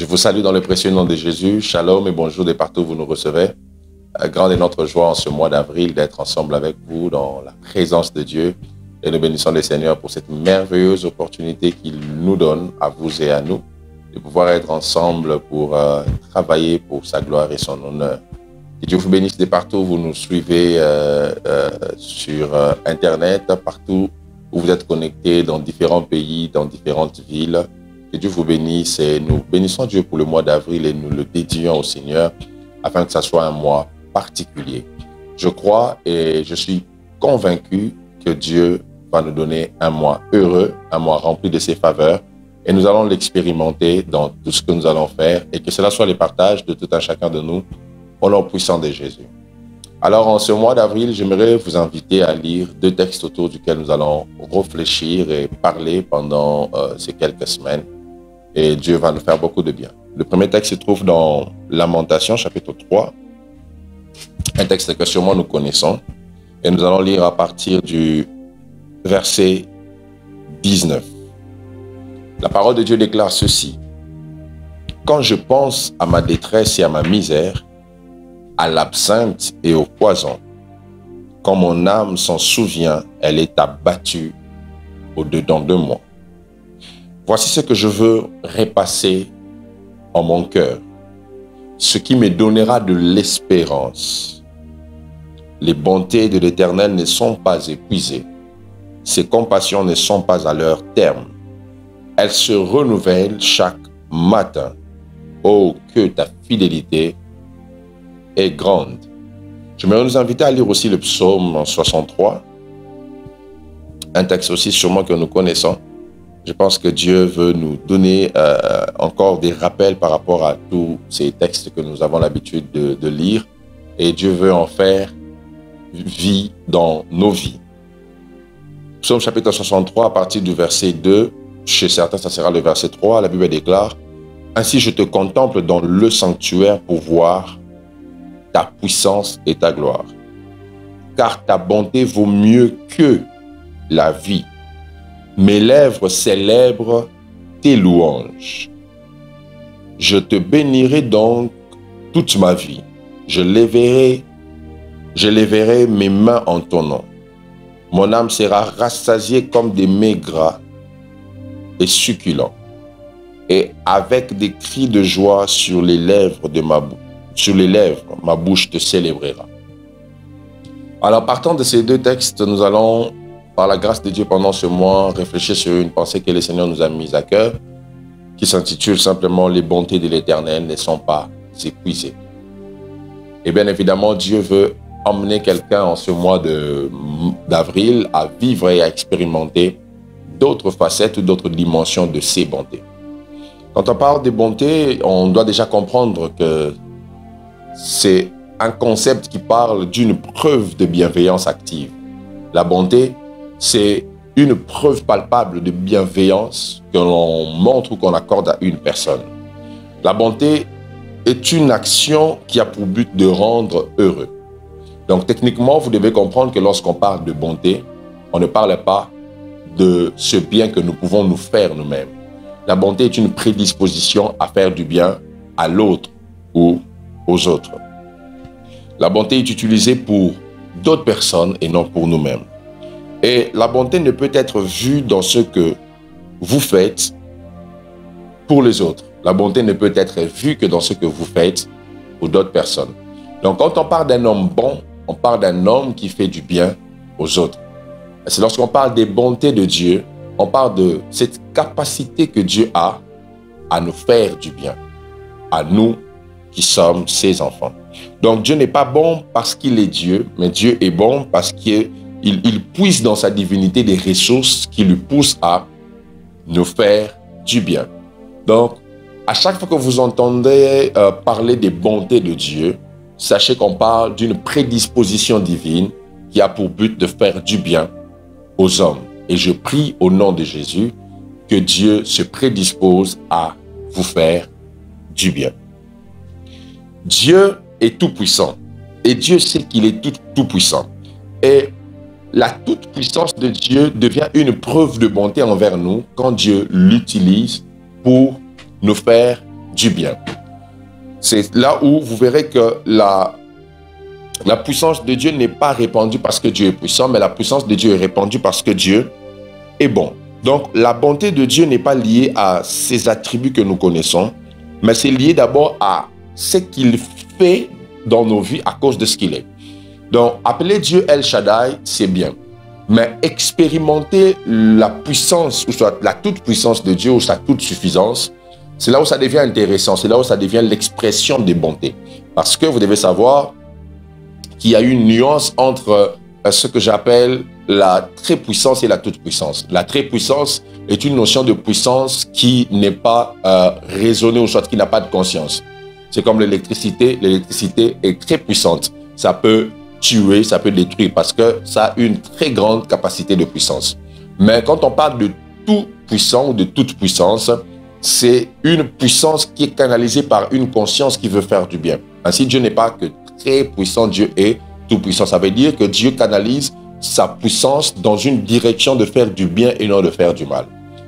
Je vous salue dans le précieux nom de Jésus. Shalom et bonjour de partout où vous nous recevez. Grande est notre joie en ce mois d'avril d'être ensemble avec vous dans la présence de Dieu. Et nous bénissons le Seigneur pour cette merveilleuse opportunité qu'il nous donne, à vous et à nous, de pouvoir être ensemble pour travailler pour sa gloire et son honneur. Que Dieu vous bénisse de partout où vous nous suivez sur Internet, partout où vous êtes connectés dans différents pays, dans différentes villes. Que Dieu vous bénisse et nous bénissons Dieu pour le mois d'avril et nous le dédions au Seigneur afin que ça soit un mois particulier. Je crois et je suis convaincu que Dieu va nous donner un mois heureux, un mois rempli de ses faveurs et nous allons l'expérimenter dans tout ce que nous allons faire et que cela soit le partage de tout un chacun de nous au nom puissant de Jésus. Alors en ce mois d'avril, j'aimerais vous inviter à lire deux textes autour duquel nous allons réfléchir et parler pendant ces quelques semaines. Et Dieu va nous faire beaucoup de bien. Le premier texte se trouve dans Lamentation, chapitre 3. Un texte que sûrement nous connaissons. Et nous allons lire à partir du verset 19. La parole de Dieu déclare ceci. « Quand je pense à ma détresse et à ma misère, à l'absinthe et au poison, quand mon âme s'en souvient, elle est abattue au-dedans de moi. Voici ce que je veux repasser en mon cœur, ce qui me donnera de l'espérance. Les bontés de l'Éternel ne sont pas épuisées, ses compassions ne sont pas à leur terme. Elles se renouvellent chaque matin. Oh, que ta fidélité est grande. » J'aimerais nous inviter à lire aussi le psaume 63, un texte aussi sûrement que nous connaissons. Je pense que Dieu veut nous donner encore des rappels par rapport à tous ces textes que nous avons l'habitude de lire. Et Dieu veut en faire vie dans nos vies. Psaume chapitre 63, à partir du verset 2, chez certains, ça sera le verset 3, la Bible déclare « Ainsi je te contemple dans le sanctuaire pour voir ta puissance et ta gloire. Car ta bonté vaut mieux que la vie. Mes lèvres célèbrent tes louanges. Je te bénirai donc toute ma vie. Je lèverai mes mains en ton nom. Mon âme sera rassasiée comme des mets gras et succulents, et avec des cris de joie sur les lèvres, ma bouche te célébrera. » Alors, partant de ces deux textes, nous allons, par la grâce de Dieu, pendant ce mois, réfléchir sur une pensée que le Seigneur nous a mise à cœur, qui s'intitule simplement « Les bontés de l'Éternel ne sont pas épuisées ». Et bien évidemment, Dieu veut emmener quelqu'un en ce mois d'avril à vivre et à expérimenter d'autres facettes ou d'autres dimensions de ses bontés. Quand on parle de bonté, on doit déjà comprendre que c'est un concept qui parle d'une preuve de bienveillance active. La bonté, c'est une preuve palpable de bienveillance que l'on montre ou qu'on accorde à une personne. La bonté est une action qui a pour but de rendre heureux. Donc techniquement, vous devez comprendre que lorsqu'on parle de bonté, on ne parle pas de ce bien que nous pouvons nous faire nous-mêmes. La bonté est une prédisposition à faire du bien à l'autre ou aux autres. La bonté est utilisée pour d'autres personnes et non pour nous-mêmes. Et la bonté ne peut être vue dans ce que vous faites pour les autres. La bonté ne peut être vue que dans ce que vous faites pour d'autres personnes. Donc quand on parle d'un homme bon, on parle d'un homme qui fait du bien aux autres. C'est lorsqu'on parle des bontés de Dieu, on parle de cette capacité que Dieu a à nous faire du bien, à nous qui sommes ses enfants. Donc Dieu n'est pas bon parce qu'il est Dieu, mais Dieu est bon parce qu'il puise dans sa divinité des ressources qui lui poussent à nous faire du bien. Donc, à chaque fois que vous entendez parler des bontés de Dieu, sachez qu'on parle d'une prédisposition divine qui a pour but de faire du bien aux hommes. Et je prie au nom de Jésus que Dieu se prédispose à vous faire du bien. Dieu est tout-puissant et Dieu sait qu'il est tout-puissant. Et la toute-puissance de Dieu devient une preuve de bonté envers nous quand Dieu l'utilise pour nous faire du bien. C'est là où vous verrez que la puissance de Dieu n'est pas répandue parce que Dieu est puissant, mais la puissance de Dieu est répandue parce que Dieu est bon. Donc, la bonté de Dieu n'est pas liée à ses attributs que nous connaissons, mais c'est lié d'abord à ce qu'il fait dans nos vies à cause de ce qu'il est. Donc, appeler Dieu El Shaddai, c'est bien. Mais expérimenter la puissance, ou soit la toute-puissance de Dieu, ou sa toute-suffisance, c'est là où ça devient intéressant, c'est là où ça devient l'expression des bontés. Parce que vous devez savoir qu'il y a une nuance entre ce que j'appelle la très-puissance et la toute-puissance. La très-puissance est une notion de puissance qui n'est pas raisonnée, ou soit qui n'a pas de conscience. C'est comme l'électricité. L'électricité est très puissante. Ça peut tuer, ça peut détruire, parce que ça a une très grande capacité de puissance. Mais quand on parle de tout puissant ou de toute puissance, c'est une puissance qui est canalisée par une conscience qui veut faire du bien. Ainsi, Dieu n'est pas que très puissant, Dieu est tout puissant. Ça veut dire que Dieu canalise sa puissance dans une direction de faire du bien et non de faire du mal.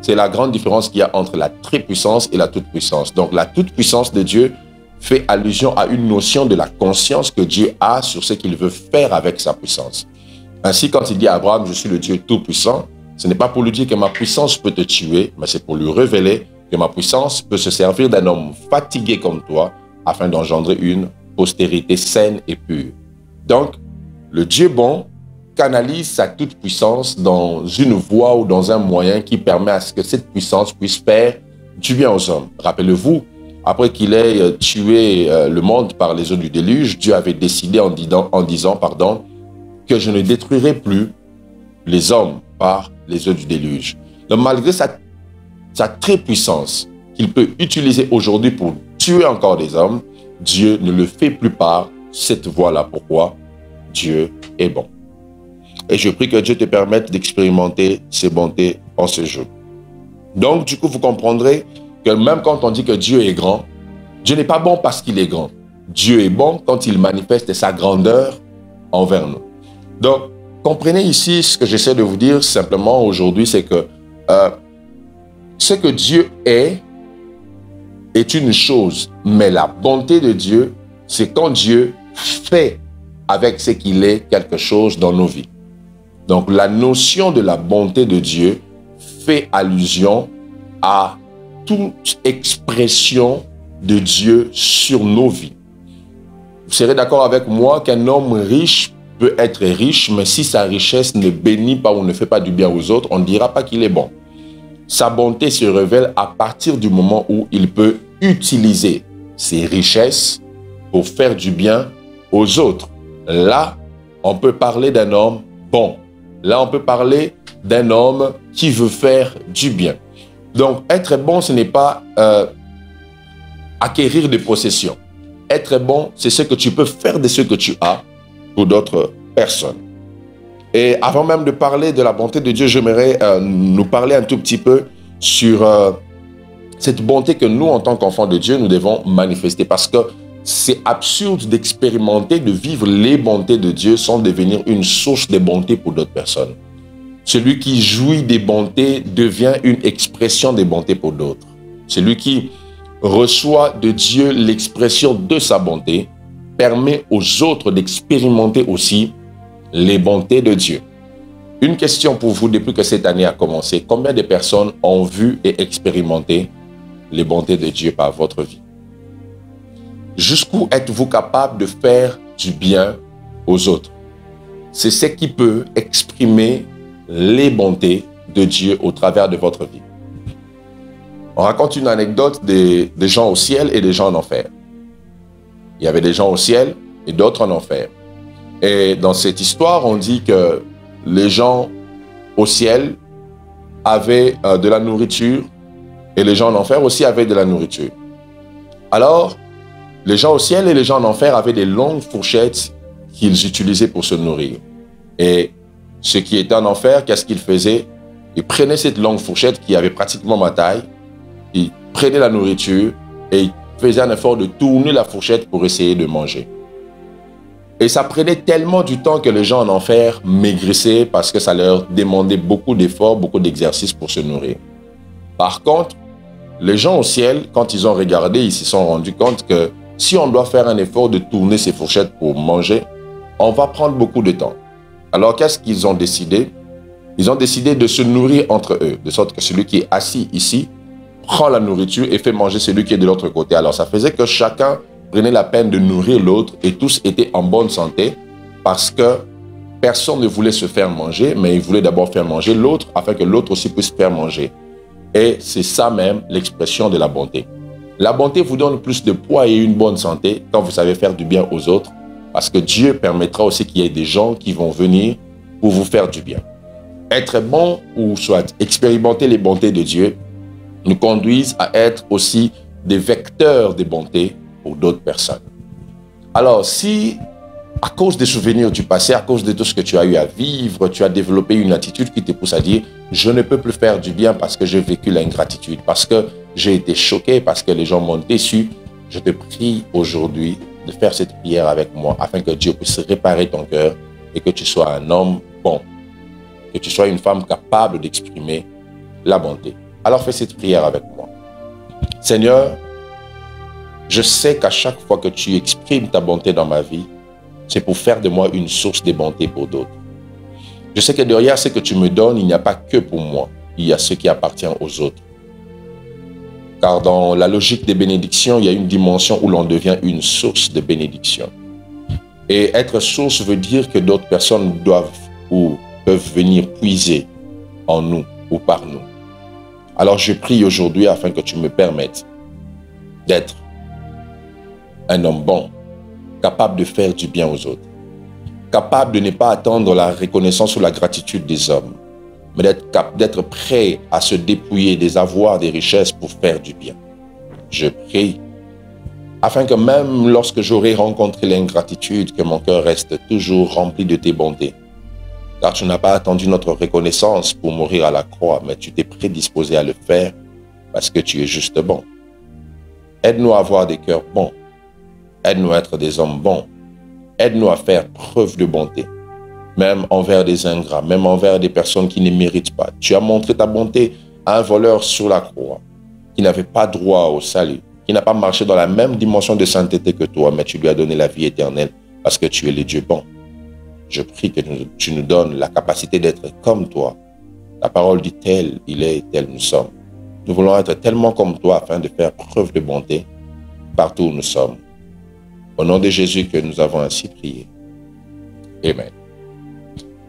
C'est la grande différence qu'il y a entre la très puissance et la toute puissance. Donc la toute puissance de Dieu fait allusion à une notion de la conscience que Dieu a sur ce qu'il veut faire avec sa puissance. Ainsi, quand il dit à Abraham, je suis le Dieu tout-puissant, ce n'est pas pour lui dire que ma puissance peut te tuer, mais c'est pour lui révéler que ma puissance peut se servir d'un homme fatigué comme toi afin d'engendrer une postérité saine et pure. Donc, le Dieu bon canalise sa toute-puissance dans une voie ou dans un moyen qui permet à ce que cette puissance puisse faire du bien aux hommes. Rappelez-vous, après qu'il ait tué le monde par les eaux du déluge, Dieu avait décidé en disant, que je ne détruirai plus les hommes par les eaux du déluge. Donc, malgré sa très-puissance qu'il peut utiliser aujourd'hui pour tuer encore des hommes, Dieu ne le fait plus par cette voie-là. Pourquoi? Dieu est bon. Et je prie que Dieu te permette d'expérimenter ses bontés en ce jour. Donc, du coup, vous comprendrez que même quand on dit que Dieu est grand, Dieu n'est pas bon parce qu'il est grand. Dieu est bon quand il manifeste sa grandeur envers nous. Donc, comprenez ici ce que j'essaie de vous dire simplement aujourd'hui, c'est que ce que Dieu est une chose, mais la bonté de Dieu, c'est quand Dieu fait avec ce qu'il est quelque chose dans nos vies. Donc, la notion de la bonté de Dieu fait allusion à toute expression de Dieu sur nos vies. Vous serez d'accord avec moi qu'un homme riche peut être riche, mais si sa richesse ne bénit pas ou ne fait pas du bien aux autres, on ne dira pas qu'il est bon. Sa bonté se révèle à partir du moment où il peut utiliser ses richesses pour faire du bien aux autres. Là, on peut parler d'un homme bon. Là, on peut parler d'un homme qui veut faire du bien. Donc, être bon, ce n'est pas acquérir des possessions. Être bon, c'est ce que tu peux faire de ce que tu as pour d'autres personnes. Et avant même de parler de la bonté de Dieu, j'aimerais nous parler un tout petit peu sur cette bonté que nous, en tant qu'enfants de Dieu, nous devons manifester. Parce que c'est absurde d'expérimenter, de vivre les bontés de Dieu sans devenir une source de bonté pour d'autres personnes. Celui qui jouit des bontés devient une expression des bontés pour d'autres. Celui qui reçoit de Dieu l'expression de sa bonté permet aux autres d'expérimenter aussi les bontés de Dieu. Une question pour vous depuis que cette année a commencé. Combien de personnes ont vu et expérimenté les bontés de Dieu par votre vie? Jusqu'où êtes-vous capable de faire du bien aux autres? C'est ce qui peut exprimer les bontés de Dieu au travers de votre vie. On raconte une anecdote des gens au ciel et des gens en enfer. Il y avait des gens au ciel et d'autres en enfer. Et dans cette histoire, on dit que les gens au ciel avaient de la nourriture et les gens en enfer aussi avaient de la nourriture. Alors, les gens au ciel et les gens en enfer avaient des longues fourchettes qu'ils utilisaient pour se nourrir. Et ceux qui étaient en enfer, qu'est-ce qu'ils faisaient? Ils prenaient cette longue fourchette qui avait pratiquement ma taille, ils prenaient la nourriture et ils faisaient un effort de tourner la fourchette pour essayer de manger. Et ça prenait tellement du temps que les gens en enfer maigrissaient parce que ça leur demandait beaucoup d'efforts, beaucoup d'exercices pour se nourrir. Par contre, les gens au ciel, quand ils ont regardé, ils se sont rendus compte que si on doit faire un effort de tourner ces fourchettes pour manger, on va prendre beaucoup de temps. Alors, qu'est-ce qu'ils ont décidé? Ils ont décidé de se nourrir entre eux, de sorte que celui qui est assis ici prend la nourriture et fait manger celui qui est de l'autre côté. Alors, ça faisait que chacun prenait la peine de nourrir l'autre et tous étaient en bonne santé parce que personne ne voulait se faire manger, mais il voulait d'abord faire manger l'autre afin que l'autre aussi puisse faire manger. Et c'est ça même l'expression de la bonté. La bonté vous donne plus de poids et une bonne santé quand vous savez faire du bien aux autres, parce que Dieu permettra aussi qu'il y ait des gens qui vont venir pour vous faire du bien. Être bon ou soit expérimenter les bontés de Dieu nous conduisent à être aussi des vecteurs de bonté pour d'autres personnes. Alors, si à cause des souvenirs du passé, à cause de tout ce que tu as eu à vivre, tu as développé une attitude qui te pousse à dire « je ne peux plus faire du bien parce que j'ai vécu l'ingratitude, parce que j'ai été choqué, parce que les gens m'ont déçu », je te prie aujourd'hui de faire cette prière avec moi afin que Dieu puisse réparer ton cœur et que tu sois un homme bon, que tu sois une femme capable d'exprimer la bonté. Alors fais cette prière avec moi. Seigneur, je sais qu'à chaque fois que tu exprimes ta bonté dans ma vie, c'est pour faire de moi une source de bonté pour d'autres. Je sais que derrière ce que tu me donnes, il n'y a pas que pour moi, il y a ce qui appartient aux autres. Car dans la logique des bénédictions, il y a une dimension où l'on devient une source de bénédiction. Et être source veut dire que d'autres personnes doivent ou peuvent venir puiser en nous ou par nous. Alors je prie aujourd'hui afin que tu me permettes d'être un homme bon, capable de faire du bien aux autres, capable de ne pas attendre la reconnaissance ou la gratitude des hommes, mais d'être prêt à se dépouiller des avoirs, des richesses pour faire du bien. Je prie afin que même lorsque j'aurai rencontré l'ingratitude, que mon cœur reste toujours rempli de tes bontés. Car tu n'as pas attendu notre reconnaissance pour mourir à la croix, mais tu t'es prédisposé à le faire parce que tu es juste bon. Aide-nous à avoir des cœurs bons. Aide-nous à être des hommes bons. Aide-nous à faire preuve de bonté, même envers des ingrats, même envers des personnes qui ne méritent pas. Tu as montré ta bonté à un voleur sur la croix, qui n'avait pas droit au salut, qui n'a pas marché dans la même dimension de sainteté que toi, mais tu lui as donné la vie éternelle parce que tu es le Dieu bon. Je prie que tu nous donnes la capacité d'être comme toi. Ta parole dit tel il est et tel nous sommes. Nous voulons être tellement comme toi afin de faire preuve de bonté partout où nous sommes. Au nom de Jésus que nous avons ainsi prié. Amen.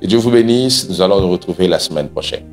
Que Dieu vous bénisse. Nous allons nous retrouver la semaine prochaine.